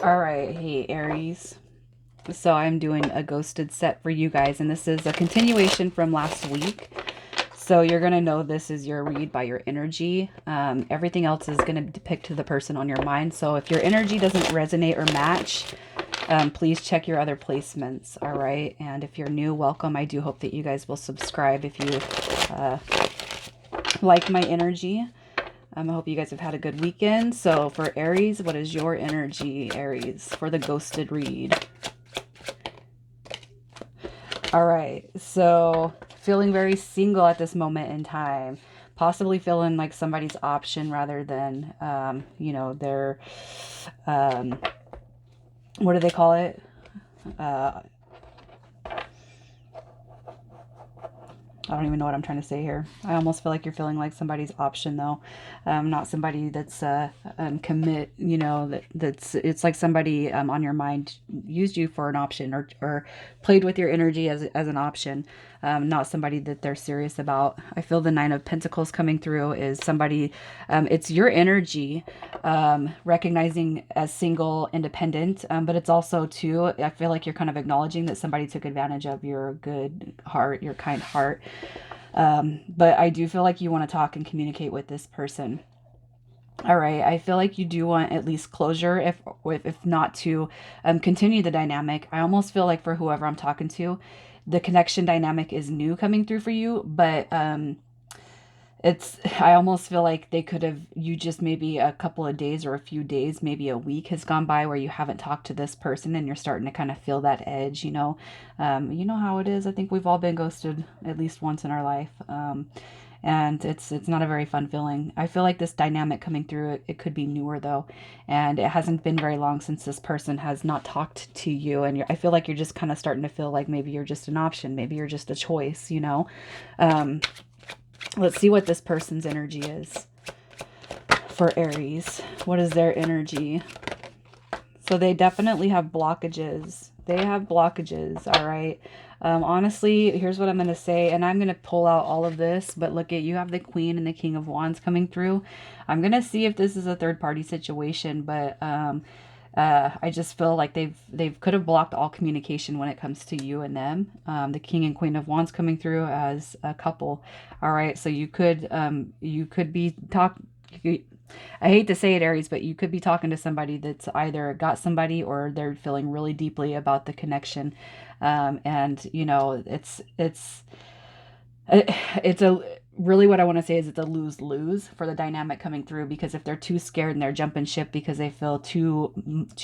All right, hey Aries. So I'm doing a ghosted set for you guys, and this is a continuation from last week. So you're going to know this is your read by your energy. Everything else is going to depict the person on your mind. So if your energy doesn't resonate or match, please check your other placements. All right. And if you're new, welcome. I do hope that you guys will subscribe if you like my energy. I hope you guys have had a good weekend. So for Aries, what is your energy, Aries, for the ghosted read? All right, so feeling very single at this moment in time, possibly feeling like somebody's option rather than, their, um, what do they call it? Uh, I don't even know what I'm trying to say here. I almost feel like you're feeling like somebody's option though, not somebody that's commit. It's like somebody on your mind used you for an option or played with your energy as an option, not somebody that they're serious about. I feel the Nine of Pentacles coming through is somebody. It's your energy, recognizing as single, independent, but it's also too. I feel like you're kind of acknowledging that somebody took advantage of your good heart, your kind heart. But I do feel like you want to talk and communicate with this person. All right, I feel like you do want at least closure, if not to continue the dynamic. I almost feel like for whoever I'm talking to, the connection dynamic is new coming through for you, but I almost feel like they could have, you just maybe a couple of days or a few days, maybe a week has gone by where you haven't talked to this person and you're starting to kind of feel that edge, you know. You know how it is. I think we've all been ghosted at least once in our life. And it's not a very fun feeling. I feel like this dynamic coming through, it could be newer though, and it hasn't been very long since this person has not talked to you, and I feel like you're just kind of starting to feel like maybe you're just an option, maybe you're just a choice, you know. Um, let's see what this person's energy is for Aries. What is their energy? So they definitely have blockages. They have blockages, all right? Honestly, here's what I'm going to say, and I'm going to pull out all of this, but look at, you have the Queen and the King of Wands coming through. I'm going to see if this is a third-party situation, but I just feel like they've could have blocked all communication when it comes to you and them. The King and Queen of Wands coming through as a couple. All right, so you could be I hate to say it, Aries, but you could be talking to somebody that's either got somebody or they're feeling really deeply about the connection. And you know, it's a really, what I want to say is it's a lose-lose for the dynamic coming through, because if they're too scared and they're jumping ship because they feel too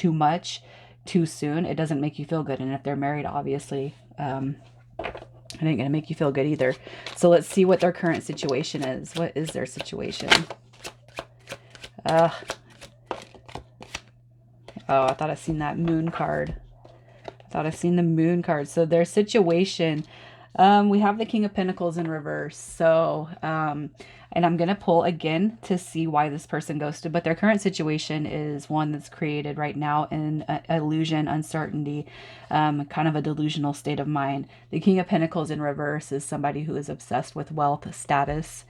much too soon, it doesn't make you feel good. And if they're married, obviously, it ain't gonna make you feel good either. So let's see what their current situation is. What is their situation? Uh, oh, I thought I seen that moon card. I thought I seen the moon card. So their situation, we have the King of Pentacles in reverse. So, and I'm going to pull again to see why this person ghosted, but their current situation is one that's created right now in illusion, uncertainty, kind of a delusional state of mind. The King of Pentacles in reverse is somebody who is obsessed with wealth, status.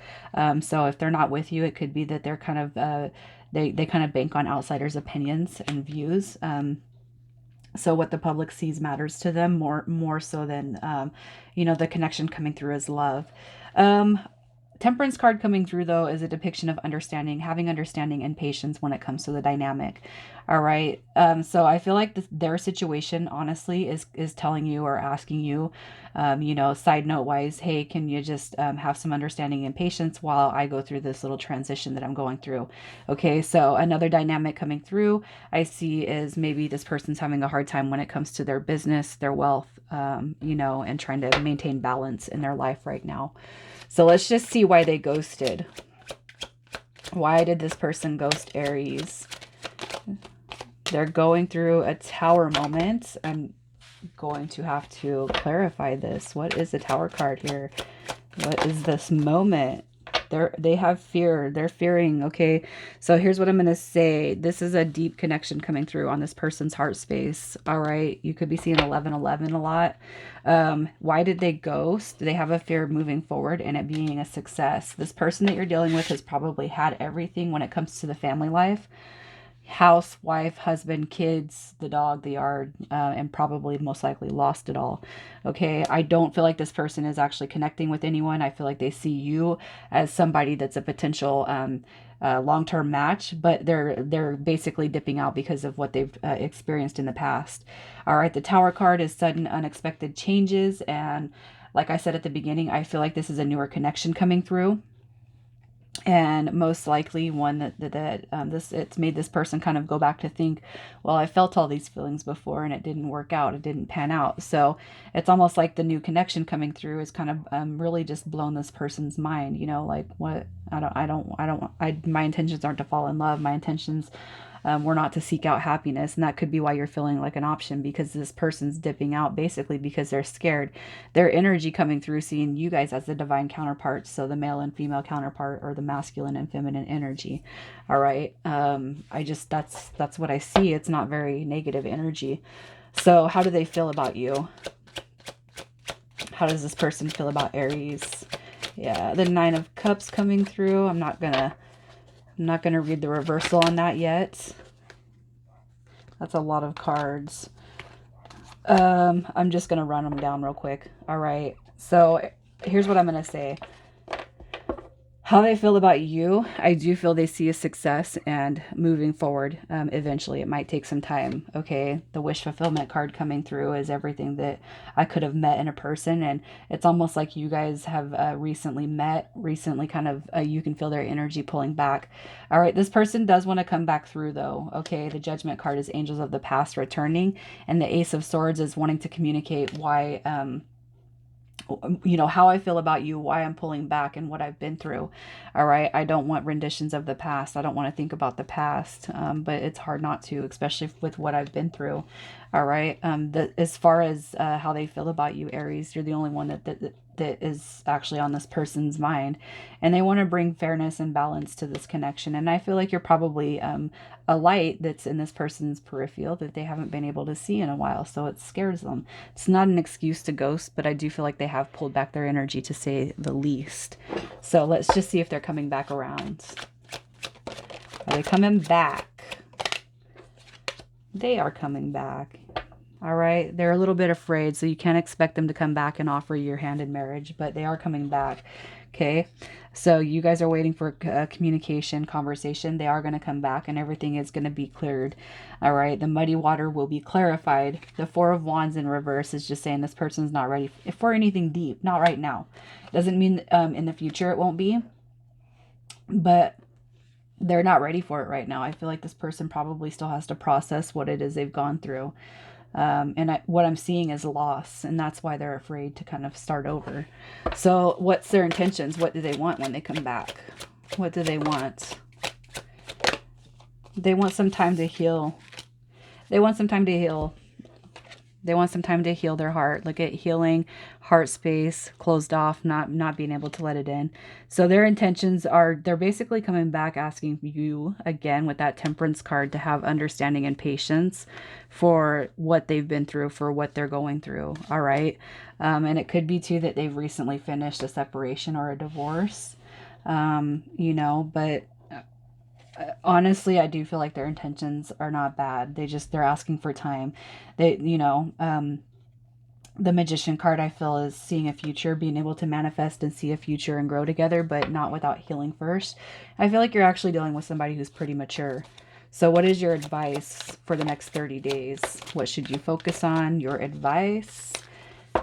So if they're not with you, it could be that they're kind of, they kind of bank on outsiders' opinions and views. So what the public sees matters to them more so than, the connection coming through as love. Temperance card coming through, though, is a depiction of understanding, having understanding and patience when it comes to the dynamic. All right. So I feel like their situation, honestly, is telling you or asking you, side note wise, hey, can you just have some understanding and patience while I go through this little transition that I'm going through? Okay. So another dynamic coming through I see is maybe this person's having a hard time when it comes to their business, their wealth, and trying to maintain balance in their life right now. So let's just see why they ghosted. Why did this person ghost Aries? They're going through a tower moment. I'm going to have to clarify this. What is the tower card here? What is this moment? They have fear. They're fearing. Okay. So here's what I'm going to say. This is a deep connection coming through on this person's heart space. All right. You could be seeing 1111 a lot. Why did they ghost? They have a fear of moving forward and it being a success. This person that you're dealing with has probably had everything when it comes to the family life. house, wife, husband, kids, the dog, the yard, and probably most likely lost it all. Okay, I don't feel like this person is actually connecting with anyone. I feel like they see you as somebody that's a potential long-term match, but they're basically dipping out because of what they've experienced in the past. All right, the Tower card is sudden, unexpected changes, and like I said at the beginning, I feel like this is a newer connection coming through, and most likely one that it's made this person kind of go back to think, well, I felt all these feelings before and it didn't work out, it didn't pan out. So it's almost like the new connection coming through is kind of really just blown this person's mind, you know, like what, my intentions aren't to fall in love. My intentions were not to seek out happiness. And that could be why you're feeling like an option, because this person's dipping out basically because they're scared. Their energy coming through, seeing you guys as the divine counterparts. So the male and female counterpart, or the masculine and feminine energy. All right. That's what I see. It's not very negative energy. So how do they feel about you? How does this person feel about Aries? Yeah, the Nine of Cups coming through. I'm not gonna read the reversal on that yet. That's a lot of cards. I'm just gonna run them down real quick. All right. So here's what I'm gonna say. How they feel about you, I do feel they see a success and moving forward. Eventually, it might take some time. Okay, the wish fulfillment card coming through is everything that I could have met in a person, and it's almost like you guys have recently met, recently kind of, you can feel their energy pulling back. All right, this person does want to come back through though. Okay, the Judgment card is angels of the past returning, and the Ace of Swords is wanting to communicate why, you know, how I feel about you, why I'm pulling back, and what I've been through. All right. I don't want renditions of the past. I don't want to think about the past, but it's hard not to, especially with what I've been through. All right. As far as how they feel about you, Aries, you're the only one that is actually on this person's mind, and they want to bring fairness and balance to this connection. And I feel like you're probably a light that's in this person's peripheral that they haven't been able to see in a while, so it scares them. It's not an excuse to ghost, but I do feel like they have pulled back their energy, to say the least. So let's just see if they're coming back around. Are they coming back? They are coming back. All right. They're a little bit afraid, so you can't expect them to come back and offer you your hand in marriage, but they are coming back. Okay. So you guys are waiting for communication, conversation. They are going to come back, and everything is going to be cleared. All right. The muddy water will be clarified. The Four of Wands in reverse is just saying this person's not ready for anything deep. Not right now. Doesn't mean in the future it won't be, but they're not ready for it right now. I feel like this person probably still has to process what it is they've gone through. What I'm seeing is loss, and that's why they're afraid to kind of start over. So what's their intentions? What do they want when they come back? What do they want? They want some time to heal. They want some time to heal. They want some time to heal their heart. Look at healing, heart space, closed off, not being able to let it in. So their intentions are, they're basically coming back asking you, again, with that Temperance card, to have understanding and patience for what they've been through, for what they're going through. All right. And it could be too that they've recently finished a separation or a divorce, you know, but honestly, I do feel like their intentions are not bad. They're asking for time. They, you know, the Magician card, I feel, is seeing a future, being able to manifest and see a future and grow together, but not without healing first. I feel like you're actually dealing with somebody who's pretty mature. So what is your advice for the next 30 days? What should you focus on? Your advice?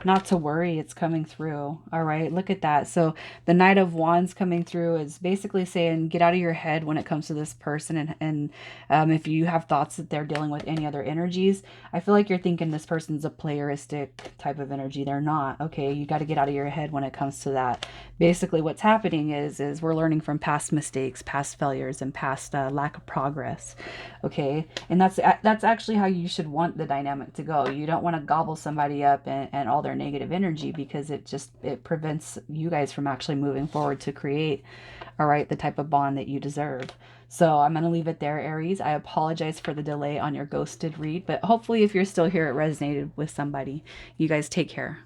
Not to worry, it's coming through. All right, look at that. So the Knight of Wands coming through is basically saying get out of your head when it comes to this person, and if you have thoughts that they're dealing with any other energies, I feel like you're thinking this person's a playeristic type of energy. They're not. Okay, you got to get out of your head when it comes to that. Basically what's happening is we're learning from past mistakes, past failures, and past lack of progress. Okay, and that's actually how you should want the dynamic to go. You don't want to gobble somebody up and all their negative energy, because it prevents you guys from actually moving forward to create, all right, the type of bond that you deserve. So I'm going to leave it there, Aries. I apologize for the delay on your ghosted read, but hopefully if you're still here, it resonated with somebody. You guys take care.